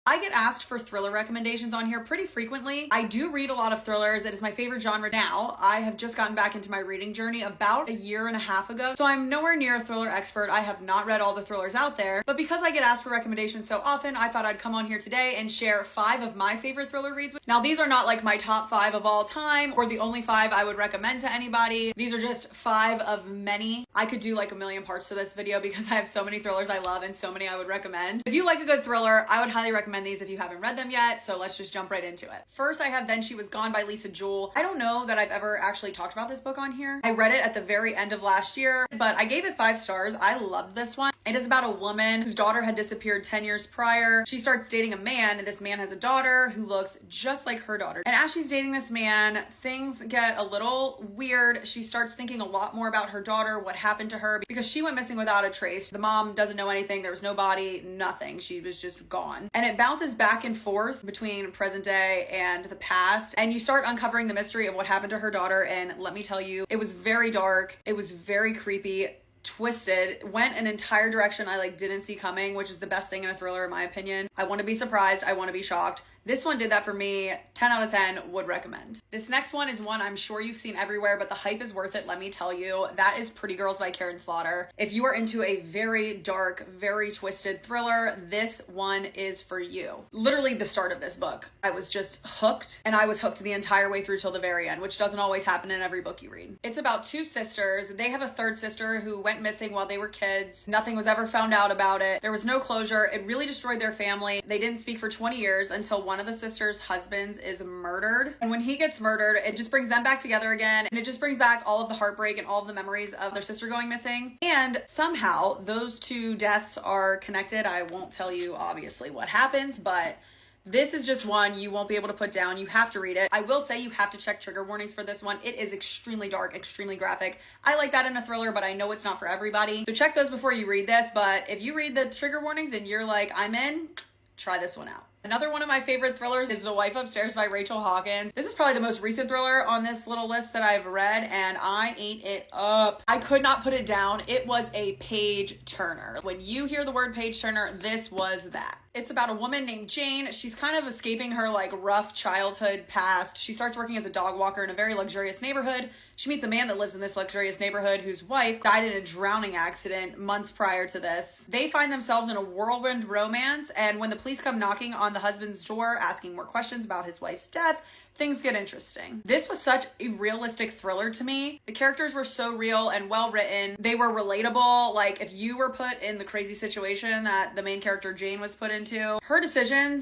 I get asked for thriller recommendations on here pretty frequently. I do read a lot of thrillers. It is my favorite genre now. I have just gotten back into my reading journey about a year and a half ago, so I'm nowhere near a thriller expert. I have not read all the thrillers out there, but because I get asked for recommendations so often, I thought I'd come on here today and share 5 of my favorite thriller reads. Now, these are not like my top 5 of all time or the only 5 I would recommend to anybody. These are just 5 of many. I could do like a million parts to this video because I have so many thrillers I love and so many I would recommend. If you like a good thriller, I would highly recommend these if you haven't read them yet, so let's just jump right into it. First, I have Then She Was Gone by Lisa Jewell. I don't know that I've ever actually talked about this book on here. I read it at the very end of last year, but I gave it 5 stars. I loved this one. It is about a woman whose daughter had disappeared 10 years prior. She starts dating a man, and this man has a daughter who looks just like her daughter. And as she's dating this man, things get a little weird. She starts thinking a lot more about her daughter, what happened to her, because she went missing without a trace. The mom doesn't know anything. There was no body, nothing. She was just gone. And it bounces back and forth between present day and the past. And you start uncovering the mystery of what happened to her daughter. And let me tell you, it was very dark. It was very creepy, twisted, went an entire direction I didn't see coming, which is the best thing in a thriller in my opinion. I want to be surprised. I want to be shocked. This one did that for me. 10 out of 10 would recommend. This next one is one I'm sure you've seen everywhere, but the hype is worth it, let me tell you. That is Pretty Girls by Karen Slaughter. If you are into a very dark, very twisted thriller, this one is for you. Literally the start of this book, I was just hooked, and I was hooked the entire way through till the very end, which doesn't always happen in every book you read. It's about 2 sisters. They have a 3rd sister who went missing while they were kids. Nothing was ever found out about it. There was no closure. It really destroyed their family. They didn't speak for 20 years until one of the sisters' husbands is murdered. And when he gets murdered, it just brings them back together again. And it just brings back all of the heartbreak and all of the memories of their sister going missing. And somehow those 2 deaths are connected. I won't tell you obviously what happens, but this is just one you won't be able to put down. You have to read it. I will say you have to check trigger warnings for this one. It is extremely dark, extremely graphic. I like that in a thriller, but I know it's not for everybody. So check those before you read this. But if you read the trigger warnings and you're like, I'm in, try this one out. Another one of my favorite thrillers is The Wife Upstairs by Rachel Hawkins. This is probably the most recent thriller on this little list that I've read, and I ate it up. I could not put it down. It was a page turner. When you hear the word page turner, this was that. It's about a woman named Jane. She's kind of escaping her rough childhood past. She starts working as a dog walker in a very luxurious neighborhood. She meets a man that lives in this luxurious neighborhood whose wife died in a drowning accident months prior to this. They find themselves in a whirlwind romance, and when the police come knocking on the husband's door asking more questions about his wife's death, things get interesting. This was such a realistic thriller to me. The characters were so real and well written. They were relatable. If you were put in the crazy situation that the main character Jane was put into, her decisions